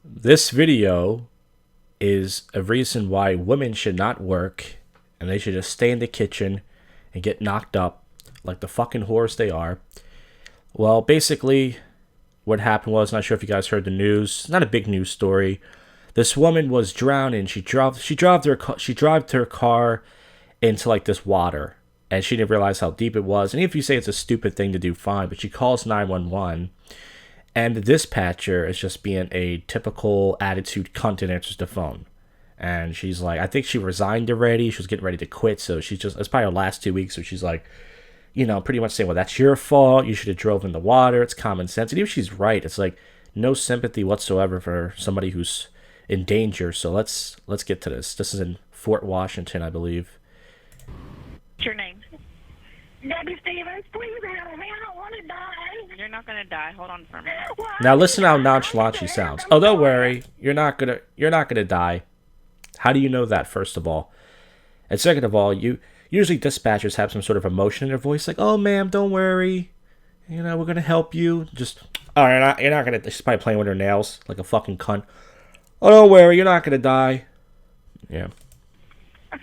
This video is a reason why women should not work and they should just stay in the kitchen and get knocked up like the fucking whores they are. Well, basically, what happened was, not sure if you guys heard the news. Not a big news story. This woman was drowning. She drove her car into like this water, and she didn't realize how deep it was. And if you say it's a stupid thing to do, fine. But she calls 911, and the dispatcher is just being a typical attitude cunt and answers the phone. And she's like, I think she resigned already. She was getting ready to quit, so it's probably her last 2 weeks. So she's like, pretty much saying, well, that's your fault. You should have drove in the water. It's common sense. And even if she's right, it's like no sympathy whatsoever for somebody who's in danger. So let's get to this. This is in Fort Washington, I believe. What's your name? Debbie Stevens, please help me. I don't want to die. You're not gonna die. Hold on for a minute. Now listen how nonchalant she sounds. Oh, don't worry. You're not gonna die. How do you know that, first of all? And second of all, usually dispatchers have some sort of emotion in their voice, like, "Oh, ma'am, don't worry. We're gonna help you." Just, oh, you're not gonna. She's probably playing with her nails like a fucking cunt. Oh, don't worry, you're not gonna die. Yeah. I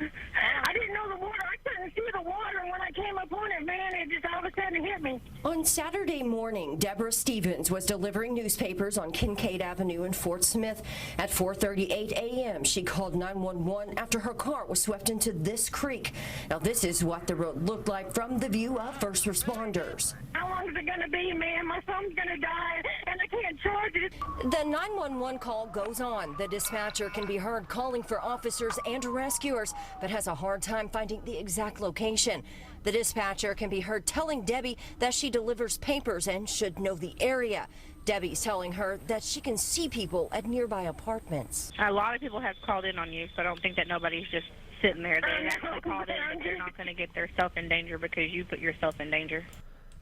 didn't know the water. I couldn't see the water when I came up on it, man. It just all of a sudden hit me. On Saturday morning, Deborah Stevens was delivering newspapers on Kincaid Avenue in Fort Smith. At 4:38 a.m., she called 911 after her car was swept into this creek. Now, this is what the road looked like from the view of first responders. How long is it going to be, man? My phone's going to die, and I can't charge it. The 911 call goes on. The dispatcher can be heard calling for officers and rescuers, but has a hard time finding the exact location. The dispatcher can be heard telling Debbie that she delivers papers and should know the area. Debbie's telling her that she can see people at nearby apartments. A lot of people have called in on you, so I don't think that nobody's just sitting there. They actually called in, but they're not going to get themselves in danger because you put yourself in danger.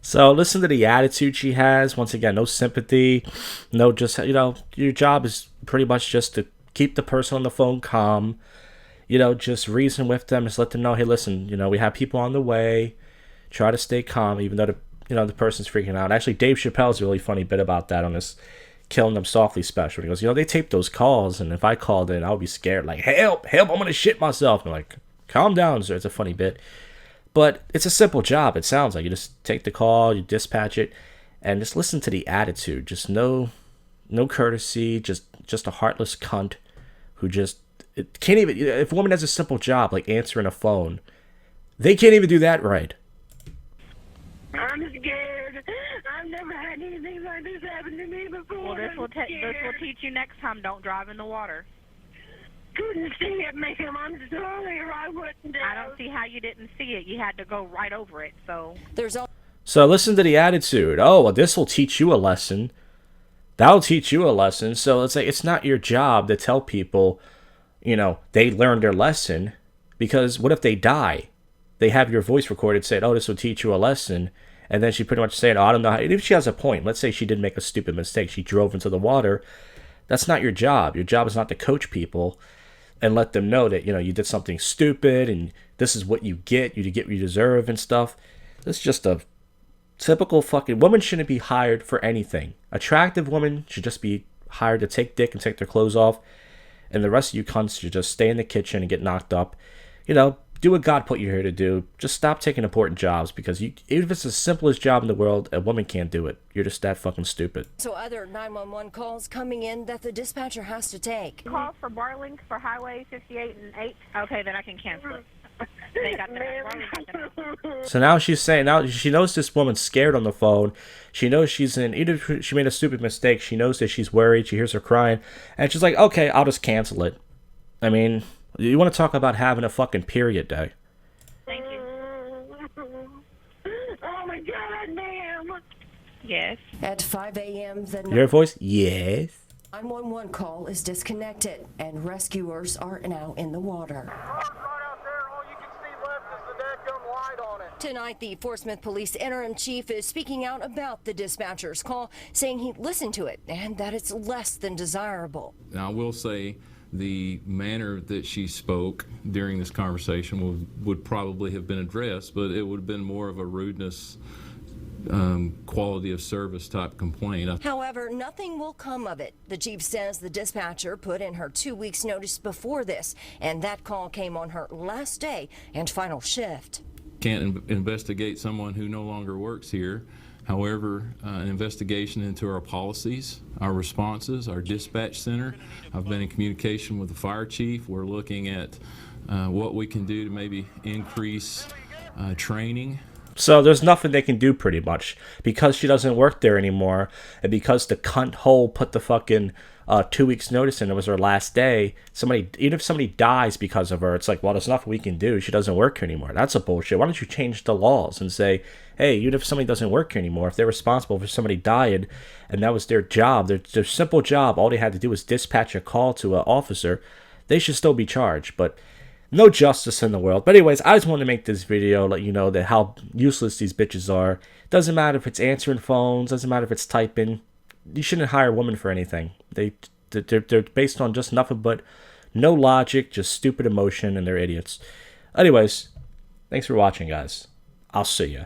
So listen to the attitude she has. Once again, no sympathy, no just, your job is pretty much just to keep the person on the phone calm, just reason with them, just let them know, hey, listen, we have people on the way, try to stay calm, even though the person's freaking out. Actually, Dave Chappelle's a really funny bit about that on this Killing Them Softly special. He goes, they tape those calls, and if I called in, I would be scared, like, help, I'm going to shit myself. And I'm like, calm down, sir. It's a funny bit. But it's a simple job, it sounds like. You just take the call, you dispatch it, and just listen to the attitude. Just no courtesy, just a heartless cunt who just it can't even. If a woman has a simple job like answering a phone, they can't even do that right. I'm scared. I've never had anything like this happen to me before. Well, this will teach you next time. Don't drive in the water. Couldn't see it, ma'am. I'm sorry, or I wouldn't. I don't see how you didn't see it. You had to go right over it. So listen to the attitude. Oh, well, this will teach you a lesson. That'll teach you a lesson. So let's say it's not your job to tell people, they learned their lesson, because what if they die? They have your voice recorded saying, oh, this will teach you a lesson. And then she pretty much saying, oh, I don't know how. If she has a point, let's say she did make a stupid mistake. She drove into the water. That's not your job. Your job is not to coach people and let them know that, you did something stupid and this is what you get what you deserve and stuff. This is just a typical fucking woman. Shouldn't be hired for anything. Attractive women should just be hired to take dick and take their clothes off. And the rest of you cunts should just stay in the kitchen and get knocked up. Do what God put you here to do. Just stop taking important jobs, because even if it's the simplest job in the world, a woman can't do it. You're just that fucking stupid. So other 911 calls coming in that the dispatcher has to take. Call for bar links for Highway 58 and 8. Okay, then I can cancel it. They got the So now she's saying, now she knows this woman's scared on the phone. She knows she's in, even if she made a stupid mistake, she knows that she's worried. She hears her crying. And she's like, okay, I'll just cancel it. I mean, you want to talk about having a fucking period day. Thank you. Oh, my God, ma'am. Yes. At 5 a.m., the Your voice? Yes. 911 call is disconnected, and rescuers are now in the water. Tonight, the Fort Smith Police interim chief is speaking out about the dispatcher's call, saying he listened to it and that it's less than desirable. Now, I will say the manner that she spoke during this conversation would probably have been addressed, but it would have been more of a rudeness quality of service type complaint. However, nothing will come of it. The chief says the dispatcher put in her 2 weeks notice before this, and that call came on her last day and final shift. Can't investigate someone who no longer works here. However, an investigation into our policies, our responses, our dispatch center. I've been in communication with the fire chief. We're looking at what we can do to maybe increase training. So there's nothing they can do pretty much because she doesn't work there anymore, and because the cunt hole put the fucking 2 weeks notice in. It was her last day. Even if somebody dies because of her, it's like, well, there's nothing we can do. She doesn't work here anymore. That's a bullshit. Why don't you change the laws and say, hey, even if somebody doesn't work here anymore, if they're responsible for somebody dying and that was their job, their simple job, all they had to do was dispatch a call to an officer, they should still be charged. But no justice in the world. But anyways, I just wanted to make this video, let you know that how useless these bitches are. Doesn't matter if it's answering phones, doesn't matter if it's typing. You shouldn't hire women for anything. They're based on just nothing but no logic, just stupid emotion, and they're idiots. Anyways, thanks for watching, guys. I'll see ya.